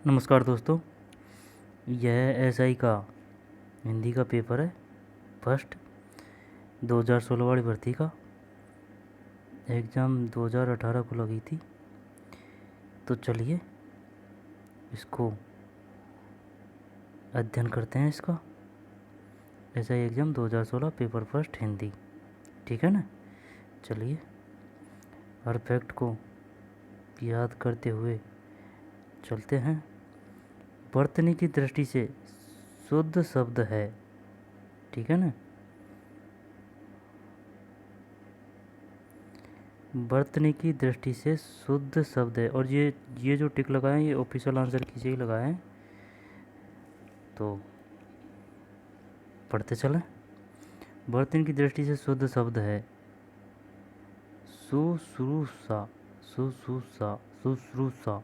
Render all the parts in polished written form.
नमस्कार दोस्तों, यह एसआई का हिंदी का पेपर है। फर्स्ट 2016 वाली भर्ती का एग्ज़ाम 2018 को लगी थी। तो चलिए इसको अध्ययन करते हैं। इसका SI exam 2016 paper first Hindi, ठीक है ना। चलिए हर फैक्ट को याद करते हुए चलते हैं। वर्तनी की दृष्टि से शुद्ध शब्द है, ठीक है ना। वर्तनी की दृष्टि से शुद्ध शब्द है। और ये जो टिक लगाए हैं ये ऑफिशियल आंसर कीजिए ही लगाए हैं। तो पढ़ते चलें। वर्तनी की दृष्टि से शुद्ध शब्द है शुश्रूषा, शुश्रूषा, शुश्रूषा,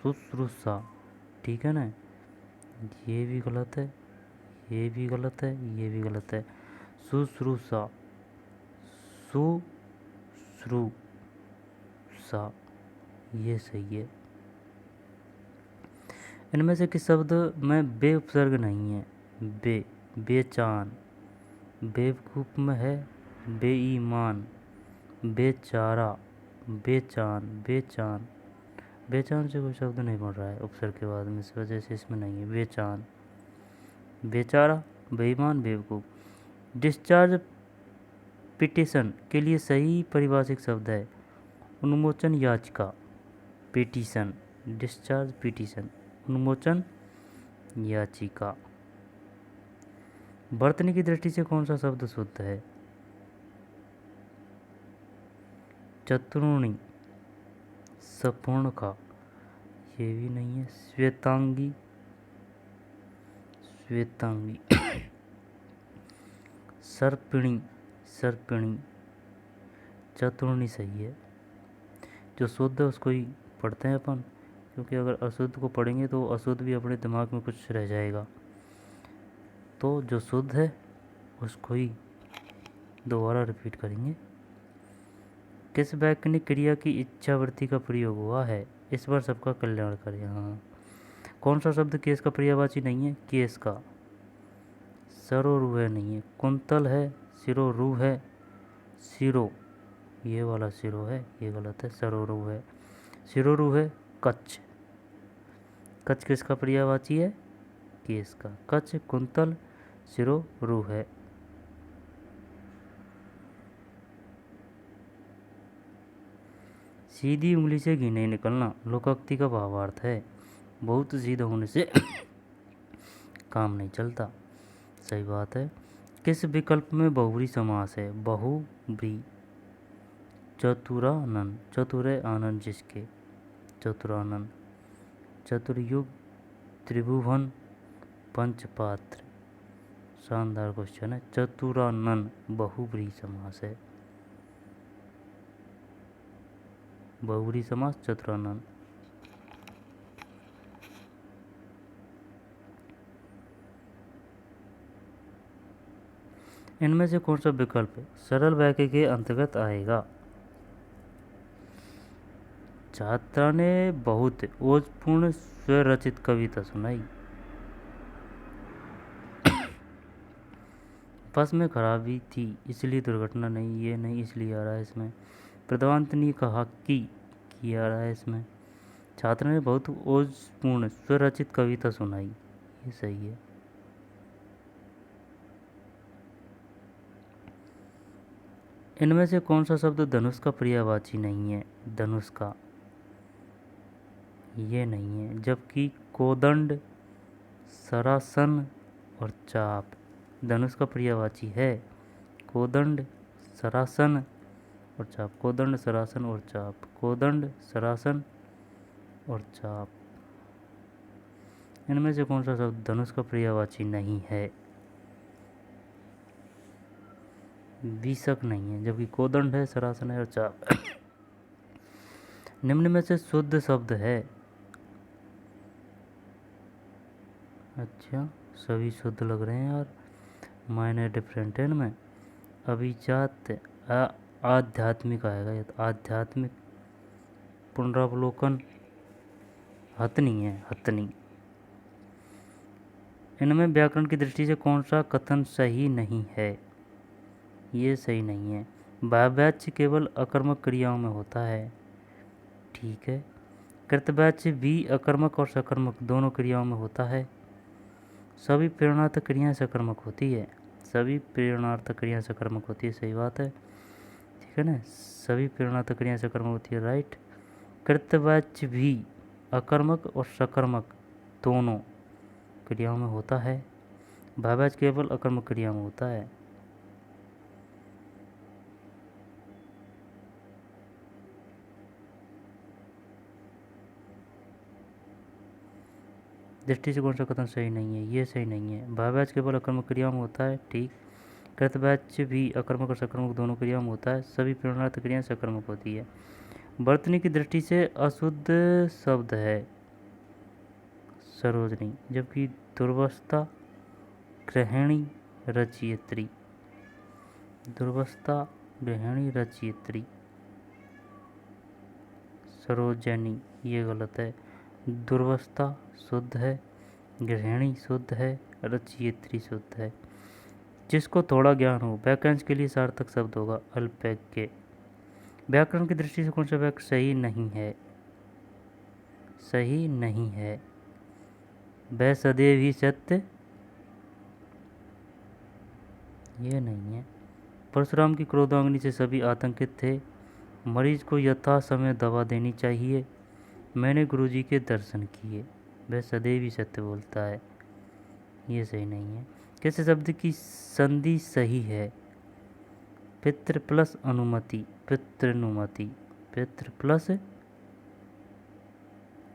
शुश्रूषा, ठीक है ना। ये भी गलत है, ये भी गलत है, ये भी गलत है। शुश्रूषा, शुश्रूषा, ये सही है। इनमें से किस शब्द में बे उपसर्ग नहीं है? बेचान, बेवकूफ़ में है बेईमान, बेचारा, बेचान, बेचान, बेचान से कोई शब्द नहीं बन रहा है उपसर्ग के बाद में, इस वजह से इसमें नहीं है। बेचान, बेचारा, बेईमान, बेवकूफ़। डिस्चार्ज पिटीशन के लिए सही पारिभाषिक शब्द है उन्मोचन याचिका। पिटीशन, डिस्चार्ज पिटीशन, उन्मोचन याचिका। वर्तनी की दृष्टि से कौन सा शब्द शुद्ध है? चतुर्णी, सपूर्णका, ये भी नहीं है। श्वेतांगी, श्वेतांगी। सर्पिणी, सर्पिणी, चतुर्णी सही है। जो शुद्ध है उसको ही पढ़ते हैं अपन, क्योंकि अगर अशुद्ध को पढ़ेंगे तो अशुद्ध भी अपने दिमाग में कुछ रह जाएगा। तो जो शुद्ध है उसको ही दोबारा रिपीट करेंगे। किस वैज्ञानिक क्रिया की इच्छावृत्ति का प्रयोग हुआ है? इस बार सबका कल्याण करें। हाँ, कौन सा शब्द केस का पर्यायवाची नहीं है? केस का। सरोरु है नहीं है। कुंतल है, सिरोरु है, सिरो, ये वाला सिरो है, ये गलत है। सरोरु है, सिरोरु है। कच्छ, कच्छ किसका पर्यायवाची है? केस का। कच्छ, कुंतल, सिरोरु है। सीधी उंगली से घी नहीं निकलना लोकोक्ति का भावार्थ है बहुत सीधा होने से काम नहीं चलता। सही बात है। किस विकल्प में बहुव्रीहि समास है? बहुव्रीहि। चतुरानन, चतुर है आनंद जिसके, चतुरानन। चतुर्युग, त्रिभुवन, पंचपात्र, शानदार क्वेश्चन है। चतुरानन बहुव्रीहि समास है। बहुव्रीहि समास चतुरानन। इनमें से कौन सा विकल्प सरल वाक्य के अंतर्गत आएगा? छात्रा ने बहुत ओजपूर्ण स्वरचित कविता सुनाई। बस में खराबी थी इसलिए दुर्घटना नहीं, ये नहीं, इसलिए आ रहा है इसमें। प्रदांत ने कहा कि आ रहा है इसमें। छात्र ने बहुत ओजपूर्ण स्वरचित कविता सुनाई, ये सही है। इनमें से कौन सा शब्द धनुष का पर्यायवाची नहीं है? धनुष का, ये नहीं है। जबकि कोदंड, सरासन और चाप धनुष का पर्यायवाची है। कोदंड, सरासन और चाप, कोदंड, सरासन और चाप, कोदंड, सरासन और चाप। इनमें से कौन सा शब्द धनुष का पर्यायवाची नहीं है? विषक नहीं है, जबकि कोदंड है, सरासन है और चाप। निम्न में से शुद्ध शब्द है। अच्छा, सभी शुद्ध लग रहे हैं यार, मायने डिफरेंट है इनमें। अभिजात, आध्यात्मिक आएगा ये, आध्यात्मिक। पुनरावलोकन, हथनी है, हथनी। इनमें व्याकरण की दृष्टि से कौन सा कथन सही नहीं है? ये सही नहीं है। वाच्य केवल अकर्मक क्रियाओं में होता है। ठीक है। कृतवाच्य भी अकर्मक और सकर्मक दोनों क्रियाओं में होता है। सभी प्रेरणार्थक क्रियाएं सकर्मक होती है। सभी प्रेरणार्थक क्रियाएं सकर्मक होती है, सही बात है। ठीक है ना, सभी प्रेरणार्थक क्रियाएं सकर्मक होती है, राइट। कृतवाच्य भी अकर्मक और सकर्मक दोनों क्रियाओं में होता है। भाववाच्य केवल अकर्मक क्रिया में होता है। दृष्टि से कौन सा कथन सही नहीं है? ये सही नहीं है। भाववाच्य केवल अकर्मक क्रियाओं में होता है, ठीक। कृतवाच्य भी अकर्मक और सकर्मक दोनों क्रियाओं में होता है। सभी प्रेरणार्थ क्रियाएं सकर्मक होती है। वर्तनी की दृष्टि से अशुद्ध शब्द है सरोजनी, जबकि दुर्वस्था गृहिणी रचयित्री, दुर्वस्था गृहिणी रचयित्री सरोजनी, ये गलत है। दुर्वस्था शुद्ध है, गृहिणी शुद्ध है, रचयित्री शुद्ध है। जिसको थोड़ा ज्ञान हो वाक्यांश के लिए सार्थक शब्द होगा अल्पज्ञ। व्याकरण की दृष्टि से कौन सा वाक्य सही नहीं है? सही नहीं है। वह सदैव ही सत्य, ये नहीं है। परशुराम की क्रोधाग्नि से सभी आतंकित थे। मरीज को यथा समय दवा देनी चाहिए। मैंने गुरुजी के दर्शन किए। वह सदैव ही सत्य बोलता है, ये सही नहीं है। किस शब्द की संधि सही है? पितृ प्लस अनुमति, पितृनुमति, पितृ प्लस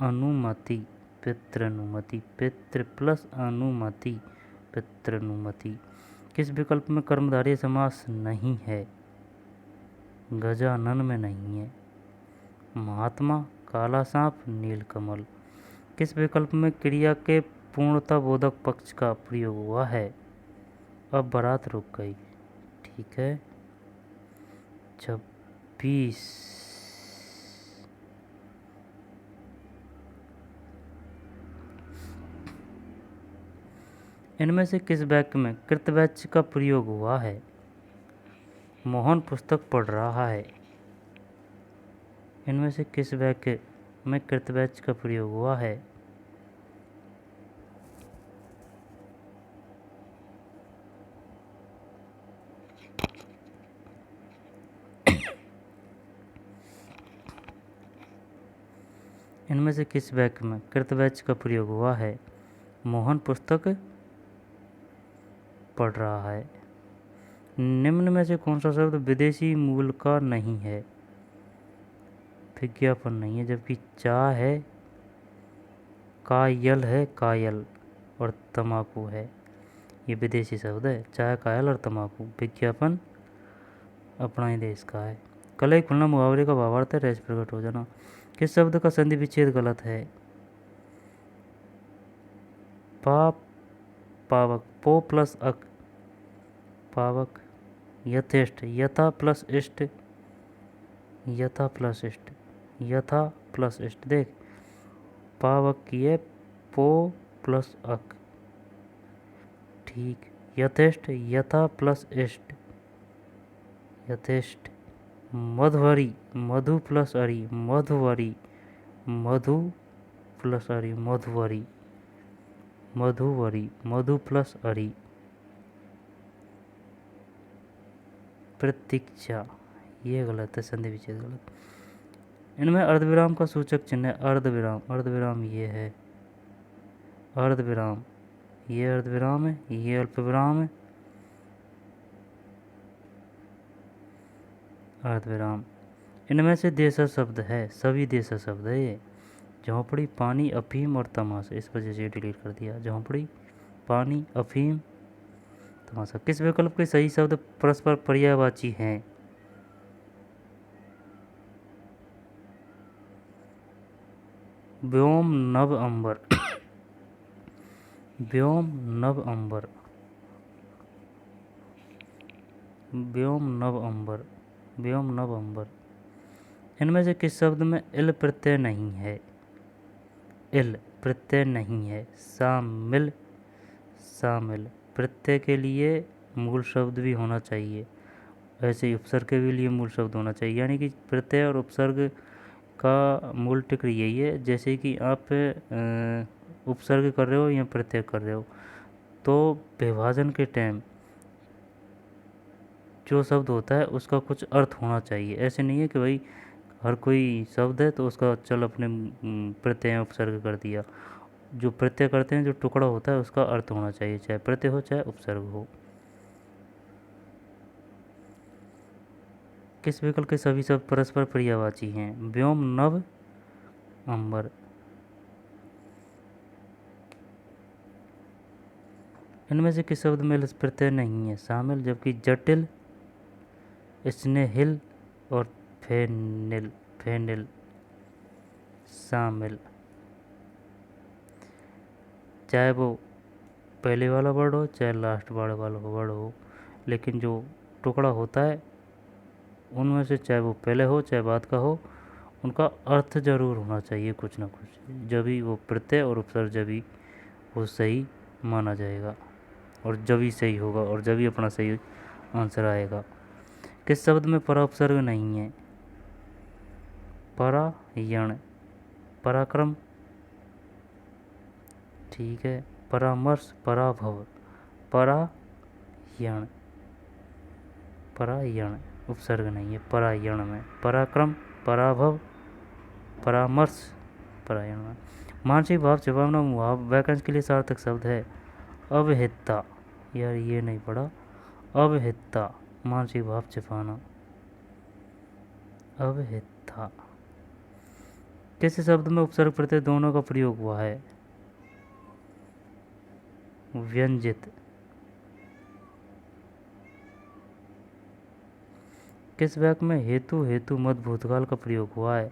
अनुमति, पितृनुमति, पितृ प्लस अनुमति, पितृनुमति। किस विकल्प में कर्मधारय समास नहीं है? गजानन में नहीं है। महात्मा, काला सांप, नीलकमल। किस विकल्प में क्रिया के पूर्णता बोधक पक्ष का प्रयोग हुआ है? अब बारात रुक गई। ठीक है। 26। इनमें से किस वाक्य में कृतवाच्य का प्रयोग हुआ है? मोहन पुस्तक पढ़ रहा है। इनमें से किस वाक्य में कृतवाच्य का प्रयोग हुआ है? इनमें से किस वाक्य में कृतवाच्य का प्रयोग हुआ है? मोहन पुस्तक पढ़ रहा है। निम्न में से कौन सा शब्द विदेशी मूल का नहीं है? विज्ञापन नहीं है, जबकि चाह है, कायल है, कायल और तम्बाकू है, ये विदेशी शब्द है। चाय, कायल और तम्बाकू। विज्ञापन अपना ही देश का है। कलई खुलना मुहावरे का भावार्थ है रहस्य प्रकट हो जाना। किस शब्द का संधि विच्छेद गलत है? पाप, पावक, पो प्लस अक, पावक। यथेष्ट, यथा प्लस इष्ट, यथा प्लस इष्ट, यथा प्लस इष्ट। देख, पावक की है, पो प्लस अक, ठीक। यथेष्ट, यथा प्लस इष्ट, यथेष्ट। मधुवरी, मधु प्लस अरी, मधुवरी, मधु प्लस अरी, मधुवरी, मधुवरी, मधु प्लस अरी। प्रतीक्षा, ये गलत है, संधि विच्छेद गलत। इनमें अर्धविराम का सूचक चिन्ह है अर्धविराम, अर्धविराम ये है, अर्धविराम, ये अर्धविराम है, ये अल्पविराम है, अर्धविराम। इनमें से देशा शब्द है, सभी देशा शब्द है ये। झोंपड़ी, पानी, अफीम और तमाशा, इस वजह से डिलीट कर दिया। झोंपड़ी, पानी, अफीम, तमाशा। किस विकल्प के सही शब्द परस्पर पर्यायवाची हैं? व्योम, नभ, अंबर, व्योम, नभ, अंबर, व्योम, नभ, अंबर, व्योम, नभ, अंबर। इनमें से किस शब्द में इल प्रत्यय नहीं है? इल प्रत्यय नहीं है। शामिल, शामिल प्रत्यय के लिए मूल शब्द भी होना चाहिए, ऐसे ही उपसर्ग के भी लिए मूल शब्द होना चाहिए। यानी कि प्रत्यय और उपसर्ग का मूल टिक्र यही है। जैसे कि आप उपसर्ग कर रहे हो या प्रत्यय कर रहे हो, तो विभाजन के टाइम जो शब्द होता है उसका कुछ अर्थ होना चाहिए। ऐसे नहीं है कि भाई हर कोई शब्द है तो उसका चल अपने प्रत्यय उपसर्ग कर दिया। जो प्रत्यय करते हैं, जो टुकड़ा होता है उसका अर्थ होना चाहिए, चाहे प्रत्यय हो चाहे उपसर्ग हो। किस विकल्प के सभी शब्द परस्पर पर्यायवाची हैं? व्योम, नभ, अंबर। इनमें से किस शब्द में प्रत्यय नहीं है? शामिल, जबकि जटिल, स्नेहिल और फेनिल, फेनिल शामिल। चाहे वो पहले वाला वर्ड हो चाहे लास्ट वाला वर्ड हो, लेकिन जो टुकड़ा होता है उनमें से चाहे वो पहले हो चाहे बाद का हो, उनका अर्थ जरूर होना चाहिए कुछ ना कुछ, जब ही वो प्रत्यय और उपसर्ग जब ही वो सही माना जाएगा और जब ही सही होगा और जब ही अपना सही आंसर आएगा। किस शब्द में परा उपसर्ग नहीं है? परायण, पराक्रम, ठीक है, परामर्श, पराभव, परायण, परायण उपसर्ग नहीं है परायण में। पराक्रम, पराभव, परामर्श, परायण में। मानसिक भाव छिपाना मुहाव वाक्यांश के लिए सार्थक शब्द है। अवहितता, यार ये नहीं पढ़ा। अवहितता मानसिक भाव छिपाना, अवहितता। किस शब्द में उपसर्ग प्रत्यय दोनों का प्रयोग हुआ है? व्यंजित। किस वाक्य में हेतु हेतु मत भूतकाल का प्रयोग हुआ है?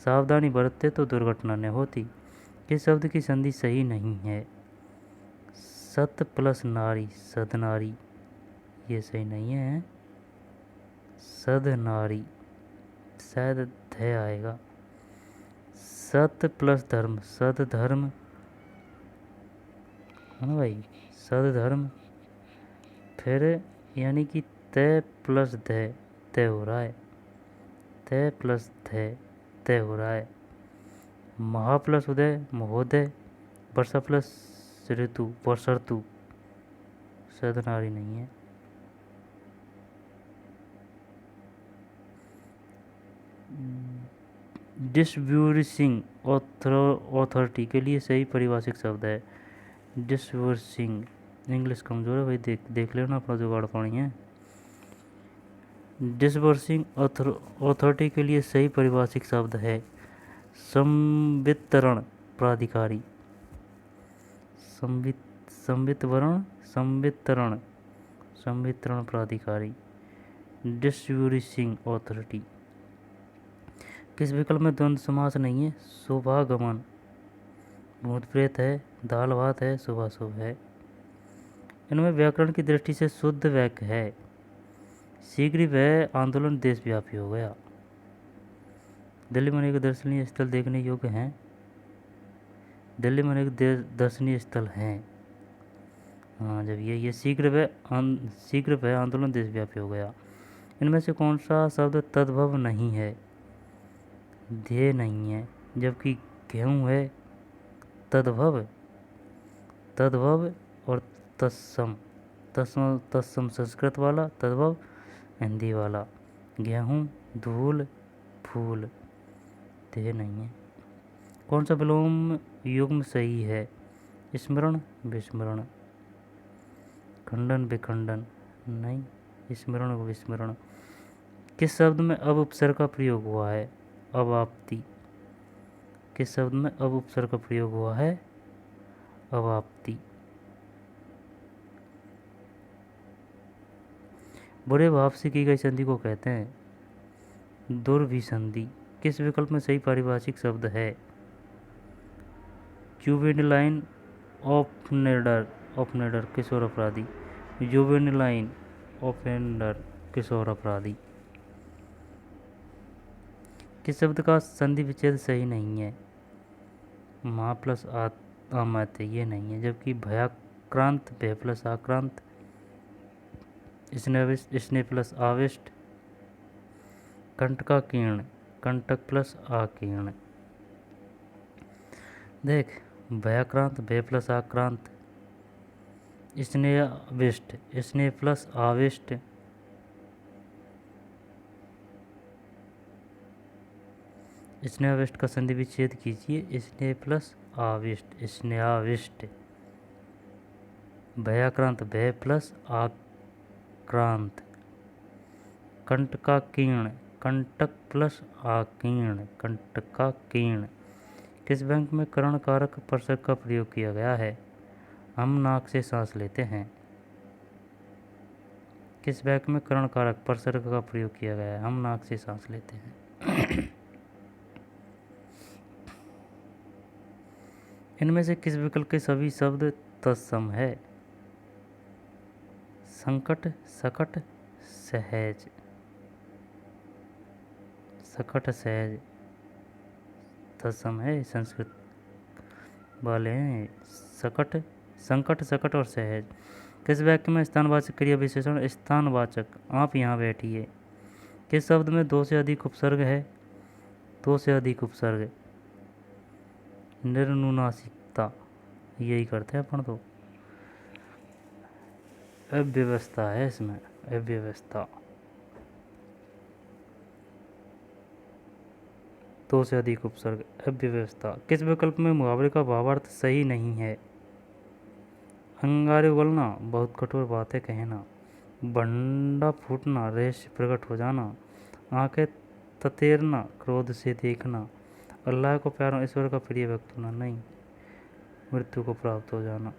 सावधानी बरतते तो दुर्घटना न होती। किस शब्द की संधि सही नहीं है? सत प्लस नारी, सदनारी, ये सही नहीं है। सदनारी, शायद ध आएगा। सत प्लस धर्म, सदधर्म है ना भाई, सदधर्म। फिर यानी कि तय प्लस ध, तय हो रहा है, तय प्लस ध, तय हो रहा है। महा प्लस उदय, महोदय। वर्षा प्लस ऋतु, वर्षर्तु। सदनारी नहीं है। डिस्ट्रीब्यूटिंग अथॉरिटी के लिए सही परिभाषिक शब्द है। डिस्ट्रीब्यूटिंग, इंग्लिश कमजोर है भाई, देख लेना अपना जुगाड़ पानी है। डिस्बर्सिंग अथॉरिटी के लिए सही परिभाषिक शब्द है संवितरण प्राधिकारी। संवितरण, संवितरण, संवितरण प्राधिकारी। Distributing authority. किस विकल्प में द्वंद्व समास नहीं है? शुभागमन, भूत प्रेत है, दाल भात है, शुभाशुभ है। इनमें व्याकरण की दृष्टि से शुद्ध वाक्य है। शीघ्र वह आंदोलन देशव्यापी हो गया। दिल्ली में अनेक दर्शनीय स्थल देखने योग्य हैं। दिल्ली में अनेक दर्शनीय स्थल हैं। हाँ, जब ये शीघ्र वह आंदोलन देशव्यापी हो गया। इनमें से कौन सा शब्द तद्भव नहीं है? ध्येय नहीं है, जबकि गेहूँ है। तद्भव, तद्भव और तत्सम, तत्सम तत्सम संस्कृत वाला, तद्भव हिंदी वाला। गेहूँ, धूल, फूल, ध्येय नहीं है। कौन सा विलोम युग्म सही है? स्मरण, विस्मरण। खंडन, विखंडन नहीं, स्मरण विस्मरण। किस शब्द में अब उपसर्ग का प्रयोग हुआ है? अवाप्ति। किस शब्द में अब उपसर्ग का प्रयोग हुआ है? अवाप्ति। बुरे भाव से की गई संधि को कहते हैं दुर्भिसंधि। किस विकल्प में सही पारिभाषिक शब्द है? जुवेनिलाइन ऑफेंडर, ऑफेंडर किशोर अपराधी। जुवेनिलाइन ऑफेंडर किशोर अपराधी। किस शब्द का संधि विच्छेद सही नहीं है? मा प्लस आमत ये नहीं है, जबकि भयाक्रांत भय प्लस आक्रांत, स्नेह प्लस आविष्ट, कंटका कीर्ण कंटक प्लस आकीर्ण। देख, भयाक्रांत भय प्लस आक्रांत, स्नेहाविष्ट स्नेह प्लस आविष्ट, स्नेहाविष्ट का संधि विच्छेद कीजिए, स्नेह प्लस आविष्ट स्नेहाविष्ट। भयाक्रांत भय प्लस आक्रांत, कंटकाकीर्ण कंटक प्लस आकीर्ण कंटकाकीर्ण। किस बैंक में करण कारक प्रसर्ग का प्रयोग किया गया है? हम नाक से सांस लेते हैं। किस बैंक में करण कारक प्रसर्ग का प्रयोग किया गया है? हम नाक से सांस लेते हैं। इनमें से किस विकल्प के सभी शब्द तत्सम है? संकट, सकट, सहज। सकट सहज तत्सम है, संस्कृत वाले हैं। सकट, संकट, सकट और सहज। किस वाक्य में स्थानवाचक क्रिया विशेषण स्थानवाचक आप यहाँ बैठिए? किस शब्द में दो से अधिक उपसर्ग है? दो से अधिक उपसर्ग। निर्नुनासिकता, यही करते हैं अपन तो। अव्यवस्था है इसमें, अव्यवस्था। दो से अधिक उपसर्ग, अव्यवस्था। किस विकल्प में मुहावरे का भावार्थ सही नहीं है? अंगारे उगलना, बहुत कठोर बातें कहना, बंडा फूटना, रहस्य प्रकट हो जाना, आंखें ततेरना, क्रोध से देखना, अल्लाह को प्यार और ईश्वर का प्रिय व्यक्त होना, नहीं, मृत्यु को प्राप्त हो जाना।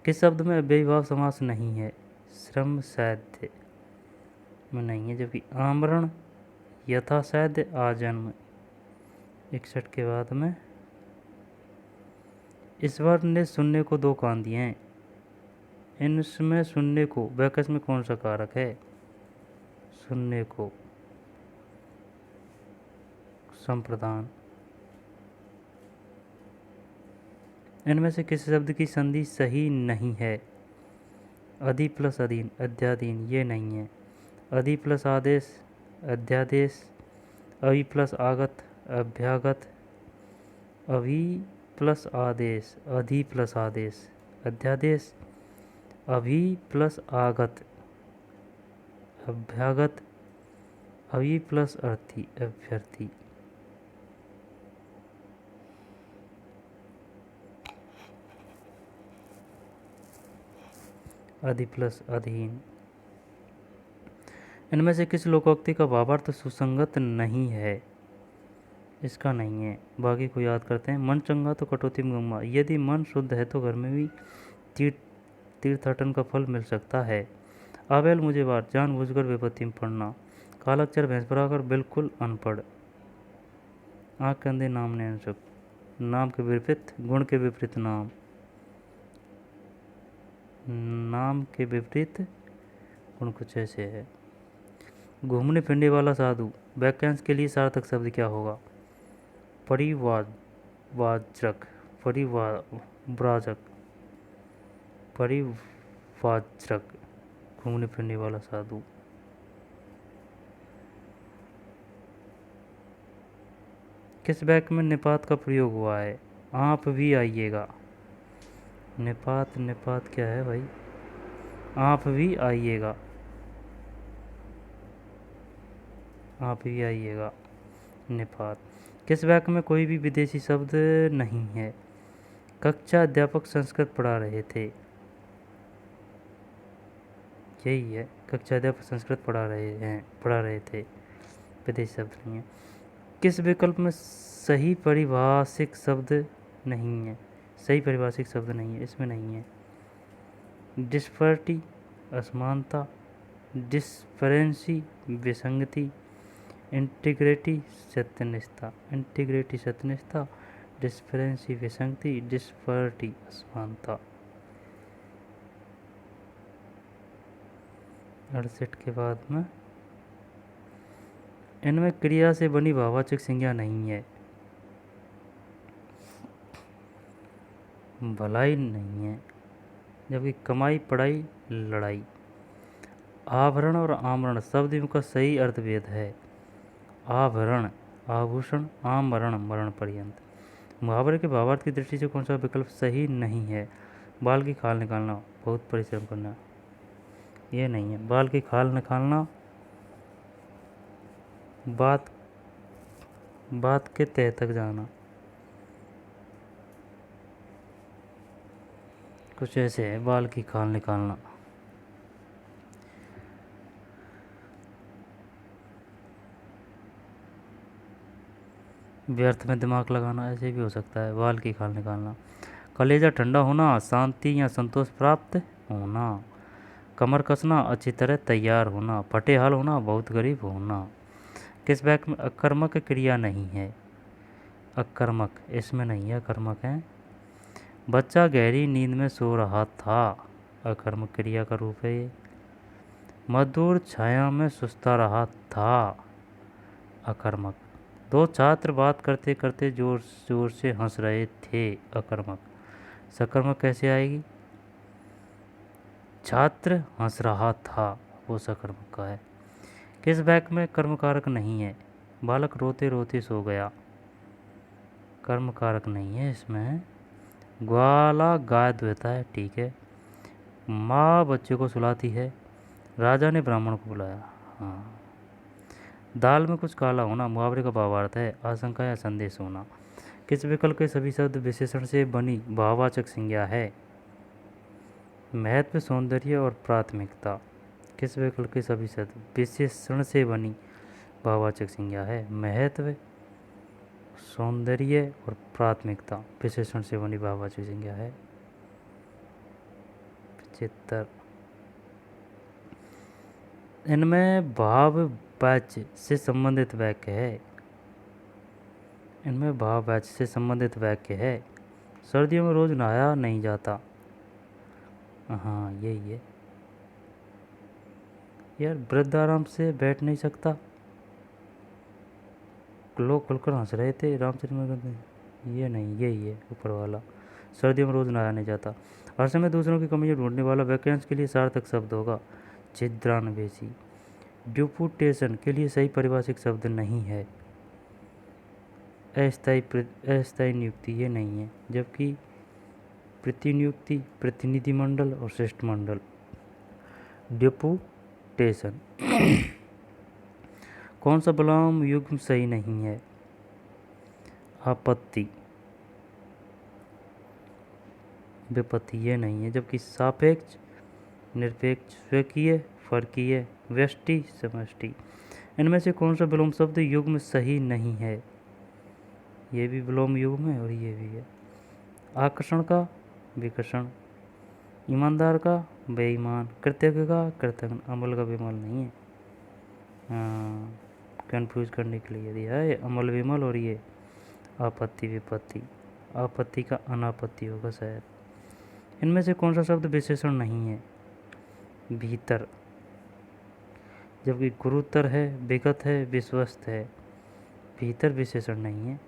किस शब्द में अव्ययीभाव समास नहीं है? श्रम साध्य में नहीं है, जबकि आमरण, यथासाध्य, आजन्म। 61 के बाद में ईश्वर ने शून्य को दो कान दिए हैं, इनमें शून्य को वैकल्प में कौन सा कारक है? शून्य को संप्रदान। इनमें से किस शब्द की संधि सही नहीं है? अधि प्लस अधीन, अध्याधीन, ये नहीं है। अधि प्लस आदेश, अध्यादेश। अभि प्लस आगत, अभ्यागत। अभि प्लस आदेश, अधि प्लस आदेश, अध्यादेश। अभि प्लस आगत, अभ्यागत। अभि प्लस अर्थी, अभ्यर्थी। अधि प्लस अधीन। इनमें से किस लोकोक्ति का भावार्थ सुसंगत नहीं है? इसका नहीं है, बाकी को याद करते हैं। मन चंगा तो कटौती में गंगा, यदि मन शुद्ध है तो घर में भी तीर्थाटन का फल मिल सकता है। आवेल मुझे बार, जानबूझकर विपत्ति में पढ़ना, कालाक्षर भैंस पर आकर बिल्कुल अनपढ़। आँख के अंधे नाम ने अंशक, नाम के विपरीत गुण के विपरीत नाम, नाम के विपरीत गुण कुछ ऐसे है। घूमने फिरने वाला साधु, वाक्यांश के लिए सार्थक शब्द क्या होगा? परिवाजक, परिव्राजक, परिवाजक, घूमने फिरने वाला साधु। किस वाक्य में निपात का प्रयोग हुआ है? आप भी आइएगा। निपात, निपात क्या है भाई? आप भी आइएगा, आप भी आइएगा, निपात। किस वाक्य में कोई भी विदेशी शब्द नहीं है? कक्षा अध्यापक संस्कृत पढ़ा रहे थे, यही है, कक्षा अध्यापक संस्कृत पढ़ा रहे थे, विदेशी शब्द नहीं है। किस विकल्प में सही परिभाषिक शब्द नहीं है? सही परिभाषिक शब्द नहीं है, इसमें नहीं है। डिस्पैरिटी, असमानता। डिस्परेंसी, विसंगति। इंटीग्रिटी, सत्यनिष्ठा, इंटीग्रिटी सत्यनिष्ठा। डिस्परेंसी विसंगति, डिस्पैरिटी असमानता। 68 के बाद में इनमें क्रिया से बनी भाववाचक संज्ञा नहीं है। भलाई नहीं है, जबकि कमाई पढ़ाई लड़ाई। आभरण और आमरण शब्द इनका सही अर्थभेद है। आभरण आभूषण, आमरण मरण पर्यंत। मुहावरे के भावार्थ की दृष्टि से कौन सा विकल्प सही नहीं है? बाल की खाल निकालना, बहुत परिश्रम करना, ये नहीं है। बाल की खाल निकालना बात के तह तक जाना, कुछ ऐसे है। बाल की खाल निकालना। व्यर्थ में दिमाग लगाना, ऐसे भी हो सकता है। बाल की खाल निकालना। कलेजा ठंडा होना, शांति या संतोष प्राप्त होना। कमर कसना, अच्छी तरह तैयार होना। फटे हाल होना, बहुत गरीब होना। किस वाक्य में अकर्मक क्रिया नहीं है? अकर्मक इसमें नहीं है, अकर्मक है। बच्चा गहरी नींद में सो रहा था, अकर्मक क्रिया का रूप है ये। मजदूर छाया में सुस्ता रहा था, अकर्मक। दो छात्र बात करते करते जोर जोर से हंस रहे थे, अकर्मक। सकर्मक कैसे आएगी? छात्र हंस रहा था, वो सकर्मक का है। किस वाक्य में कर्मकारक नहीं है? बालक रोते रोते सो गया, कर्मकारक नहीं है इसमें। ग्वाला गाय दुहता है, ठीक है। माँ बच्चे को सुलाती है। राजा ने ब्राह्मण को बुलाया, हाँ। दाल में कुछ काला होना, मुहावरे का भावार्थ है आशंका या संदेश होना। किस विकल्प के सभी शब्द विशेषण से बनी भाववाचक संज्ञा है? महत्व, सौंदर्य और प्राथमिकता। किस विकल्प के सभी शब्द विशेषण से बनी भाववाचक संज्ञा है? महत्व, सौंदर्य और प्राथमिकता विशेषण से बनी भाववाचक संज्ञा है। 75। इनमें भाववाच्य से संबंधित वाक्य है। इनमें भाववाच्य से संबंधित वाक्य है। सर्दियों में रोज नहाया नहीं जाता, हाँ यही है यार। वृद्ध आराम से बैठ नहीं सकता, लोग खुलकर हंस रहे थे, रामचरितमानस में, ये नहीं, यही है ऊपर वाला। सर्दियों में रोज नहाया नहीं जाता। हर समय दूसरों की कमियां ढूंढने वाला वाक्यांश के लिए सार्थक शब्द होगा छिद्रान्वेषी। ड्यूपुटेशन के लिए सही पारिभाषिक शब्द नहीं है। अस्थायी नियुक्ति, ये नहीं है। जबकि प्रतिनियुक्ति, प्रतिनिधिमंडल और शिष्टमंडल। ड्यूपुटेशन। कौन सा विलोम युग्म सही नहीं है? आपत्ति, विपत्ति, ये नहीं है। जबकि सापेक्ष, निरपेक्ष, स्वकीय, फर्कीय, व्यष्टि, समष्टि। इनमें से कौन सा विलोम शब्द युग्म सही नहीं है? ये भी विलोम युग्म है और ये भी है। आकर्षण का विकर्षण, ईमानदार का बेईमान, कृतज्ञ का कृतज्ञ, अमल का विमल नहीं है। कंफ्यूज करने के लिए दिया है अमल विमल और ये आपत्ति विपत्ति। आपत्ति का अनापत्ति होगा शायद। इनमें से कौन सा शब्द विशेषण नहीं है? भीतर, जबकि गुरुतर है, विगत है, विश्वस्त है। भीतर विशेषण नहीं है।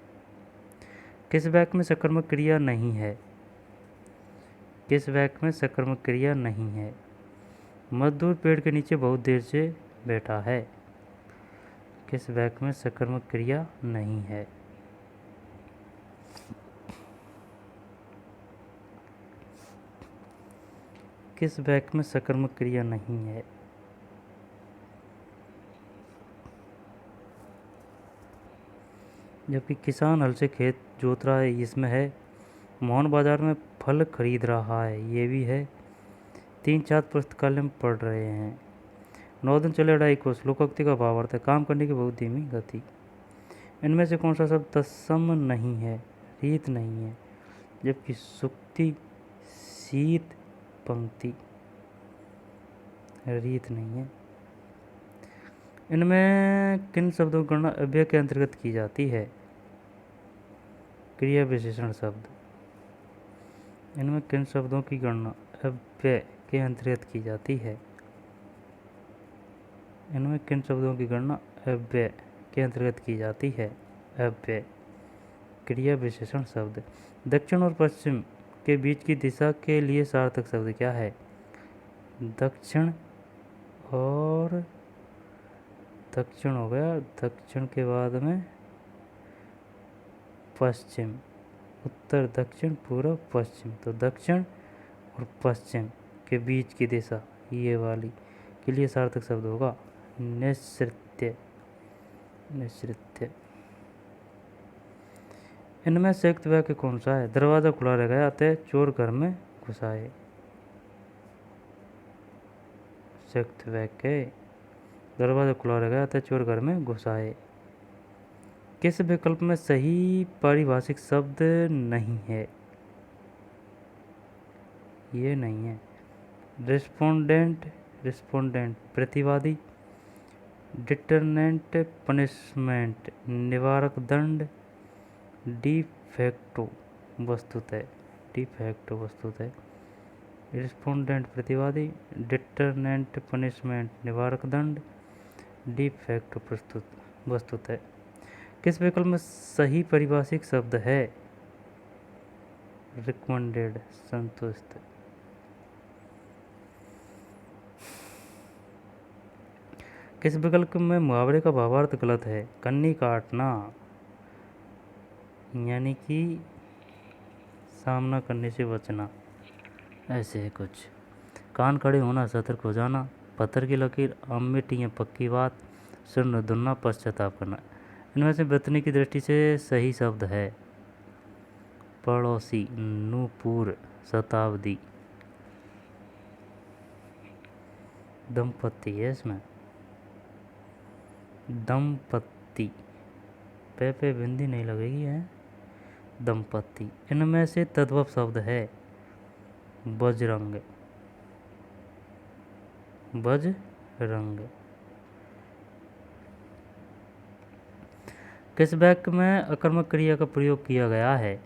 किस वाक्य में सकर्मक क्रिया नहीं है? किस वाक्य में सकर्मक क्रिया नहीं है? मजदूर पेड़ के नीचे बहुत देर से बैठा है। किस वाक्य में सकर्मक क्रिया नहीं है? किस वाक्य में सकर्मक क्रिया नहीं है? जबकि किसान हल से खेत जोत रहा है, इसमें है। मोहन बाजार में फल खरीद रहा है, ये भी है। 3 छात्र पुस्तकालय में पढ़ रहे हैं। 9 दिन चले 2.5 कोस, लोकोक्ति का भावार्थ है काम करने की बहुत धीमी गति। इनमें से कौन सा शब्द तत्सम नहीं है? रीत नहीं है। जबकि सुक्ति, शीत, पंक्ति, रीत नहीं है। इनमें किन शब्दों की गणना अव्यय के अंतर्गत की जाती है? क्रिया विशेषण शब्द। इनमें किन शब्दों की गणना अव्यय के अंतर्गत की जाती है? इनमें किन शब्दों की गणना अव्यय के अंतर्गत की जाती है? अव्यय, क्रिया विशेषण शब्द। दक्षिण और पश्चिम के बीच की दिशा के लिए सार्थक शब्द क्या है? दक्षिण और दक्षिण हो गया, दक्षिण के बाद में पश्चिम, उत्तर दक्षिण पूर्व पश्चिम, तो दक्षिण और पश्चिम के बीच की दिशा ये वाली के लिए सार्थक शब्द होगा निश्रित्य। निश्रित्य। इनमें संयुक्त वाक्य कौन सा है? दरवाजा खुला रह गया अतः चोर घर में घुस आए। संयुक्त वाक्य, दरवाजा खुला रह गया अतः चोर घर में घुस आए। किस विकल्प में सही पारिभाषिक शब्द नहीं है? ये नहीं है। रिस्पोंडेंट, रिस्पोंडेंट प्रतिवादी, डिटरनेंट पनिशमेंट निवारक दंड, डिफेक्टो वस्तुतः, डिफेक्टो वस्तुतः। रिस्पोंडेंट प्रतिवादी, डिटरनेंट पनिशमेंट निवारक दंड, डिफेक्टो प्रस्तुत वस्तुतः। किस विकल्प में सही पारिभाषिक शब्द है? रिकमेंडेड संतुष्ट। किस विकल्प में मुहावरे का भावार्थ गलत है? कन्नी काटना, यानी कि सामना करने से बचना, ऐसे है कुछ। कान खड़े होना, सतर्क हो जाना, पत्थर की लकीर, आम मिट्टी या पक्की बात, सिर न धुलना, पश्चाताप करना। इनमें से बचने की दृष्टि से सही शब्द है पड़ोसी, नूपुर, शताब्दी। दंपत्ति है इसमें, दंपत्ति, पे बिंदी नहीं लगेगी है, दंपत्ति। इनमें से तद्भव शब्द है बजरंग, बजरंग। किस वाक्य में अकर्मक क्रिया का प्रयोग किया गया है?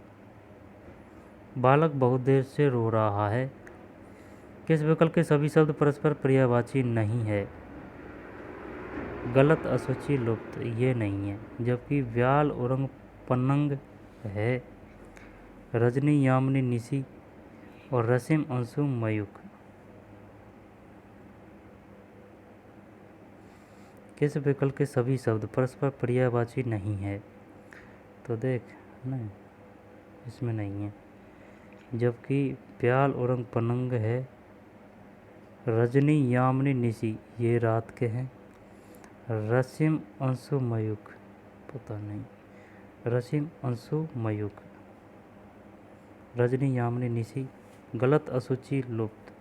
बालक बहुत देर से रो रहा है। किस विकल्प के सभी शब्द परस्पर पर्यायवाची नहीं है? गलत, असुचि, लुप्त, ये नहीं है। जबकि व्याल, उरंग, पन्नंग है। रजनी, यामिनी, निशी और रसीम, अंशु, मयूख। किस विकल्प के सभी शब्द परस्पर पर्यायवाची नहीं है? तो देख नहीं, इसमें नहीं है। जबकि प्याल, उरंग, पनंग है। रजनी, यामिनी, निशी ये रात के हैं। रसीम, अंशु, मयूख पता नहीं। रसीम, अंशु, मयूख। रजनी, यामिनी, निशी गलत, असुचि, लुप्त।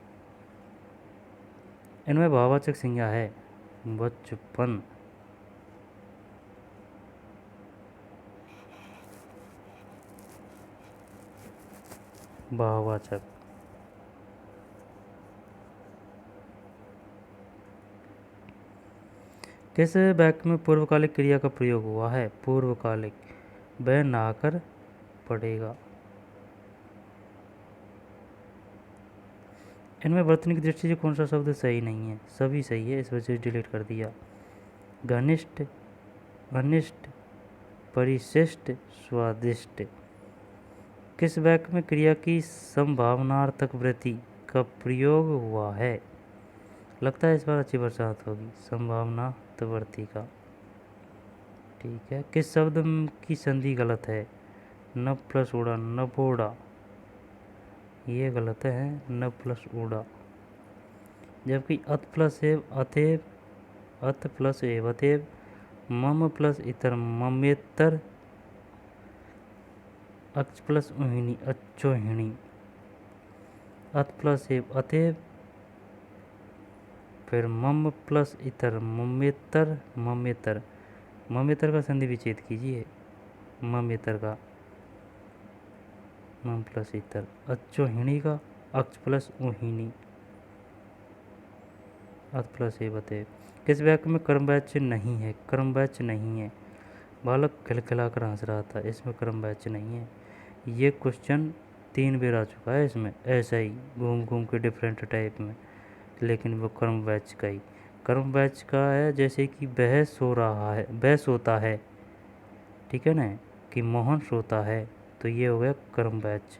इनमें भाववाचक संज्ञा है बचपन। भाववाचक। किस वाक्य में पूर्वकालिक क्रिया का प्रयोग हुआ है? पूर्वकालिक, वह नहाकर पड़ेगा। इनमें वर्तनी की दृष्टि से कौन सा शब्द सही नहीं है? सभी सही है, इस वजह से डिलीट कर दिया। घनिष्ठ, अनिष्ट, परिशिष्ट, स्वादिष्ट। किस वाक्य में क्रिया की संभावनार्थक वृत्ति का प्रयोग हुआ है? लगता है इस बार अच्छी बरसात होगी। संभावनार्थवर्ती का, ठीक है। किस शब्द की संधि गलत है? न प्लस उड़ा, नबोड़ा, ये गलत है, न प्लस उड़ा। जबकि अत प्लस एव अतएव, अत प्लस एव अतएव, मम प्लस इतर ममेतर, अक्ष प्लस उहिणी अच्छोहिणी। अत प्लस एव अतएव, फिर मम प्लस इतर ममेतर, ममेतर। ममेतर का संधि विच्छेद कीजिए, ममेतर का, मम प्लस इतर। अच्छोहिणी का अक्ष प्लस उहिणी, अत प्लस एव अतएव। किस वाक्य में कर्मवाच्य नहीं है? कर्मवाच्य नहीं है। बालक खिलखिलाकर हंस रहा था, इसमें कर्मवाच्य नहीं है। ये क्वेश्चन 3 बार आ चुका है इसमें, ऐसा ही घूम घूम के डिफरेंट टाइप में, लेकिन वो कर्मवाच्य का ही। कर्मवाच्य का है जैसे कि वह सो रहा है, वह सोता है, ठीक है ना, कि मोहन सोता है, तो ये हो गया कर्मवाच्य।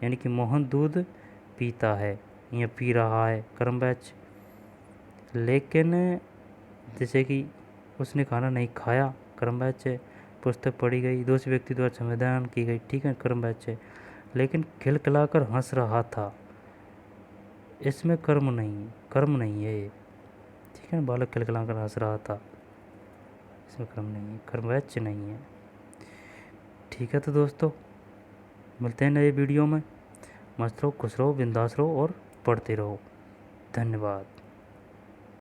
यानी कि मोहन दूध पीता है या पी रहा है, कर्म वाच्य। लेकिन जैसे कि उसने खाना नहीं खाया, कर्म वाच्य। पुस्तक पढ़ी गई, दूसरे व्यक्ति द्वारा संवेदन की गई, ठीक है, कर्म वाच्य। लेकिन खिलखिलाकर हंस रहा था, इसमें कर्म नहीं है ये, ठीक है। बालक खिलखिलाकर हंस रहा था, इसमें कर्म नहीं है, कर्म वाच्य नहीं है, ठीक है। तो दोस्तों मिलते हैं नए वीडियो में। मस्त रहो, खुश रहो, बिंदास रहो और पढ़ते रहो। धन्यवाद।